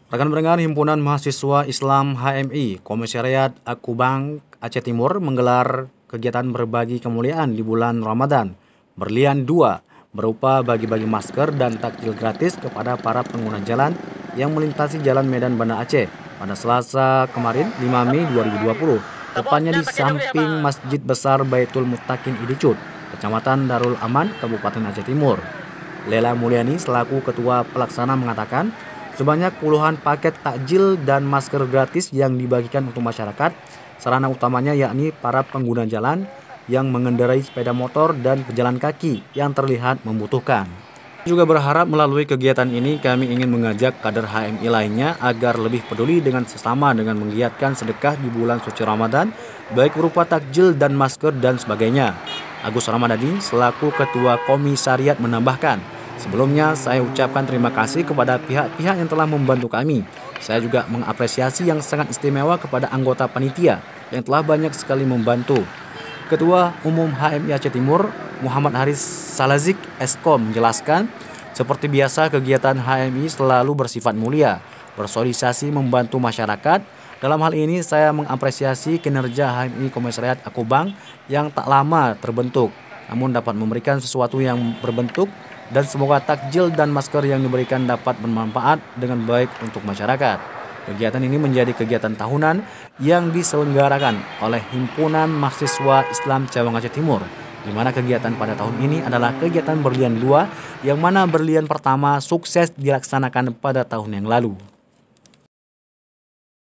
Rekan pendengar, Himpunan Mahasiswa Islam HMI Komisariat Akubang Aceh Timur menggelar kegiatan berbagi kemuliaan di bulan Ramadan Berlian 2 berupa bagi-bagi masker dan takjil gratis kepada para pengguna jalan yang melintasi Jalan Medan Banda Aceh pada Selasa kemarin 5 Mei 2020, tepatnya di samping Masjid Besar Baitul Muttaqin Idicut, Kecamatan Darul Aman, Kabupaten Aceh Timur. Lela Mulyani selaku ketua pelaksana mengatakan sebanyak puluhan paket takjil dan masker gratis yang dibagikan untuk masyarakat, sarana utamanya yakni para pengguna jalan yang mengendarai sepeda motor dan pejalan kaki yang terlihat membutuhkan. Juga berharap melalui kegiatan ini kami ingin mengajak kader HMI lainnya agar lebih peduli dengan sesama dengan menggiatkan sedekah di bulan suci Ramadan, baik berupa takjil dan masker dan sebagainya. Agus Ramadhani selaku ketua komisariat menambahkan, sebelumnya saya ucapkan terima kasih kepada pihak-pihak yang telah membantu kami. Saya juga mengapresiasi yang sangat istimewa kepada anggota panitia yang telah banyak sekali membantu. Ketua Umum HMI Aceh Timur, Muhammad Haris Salazik Eskom menjelaskan, seperti biasa kegiatan HMI selalu bersifat mulia, bersosialisasi membantu masyarakat. Dalam hal ini saya mengapresiasi kinerja HMI Komisariat Akubang yang tak lama terbentuk, namun dapat memberikan sesuatu yang berbentuk, dan semoga takjil dan masker yang diberikan dapat bermanfaat dengan baik untuk masyarakat. Kegiatan ini menjadi kegiatan tahunan yang diselenggarakan oleh Himpunan Mahasiswa Islam Cawang Aceh Timur, di mana kegiatan pada tahun ini adalah kegiatan berlian 2, yang mana berlian pertama sukses dilaksanakan pada tahun yang lalu.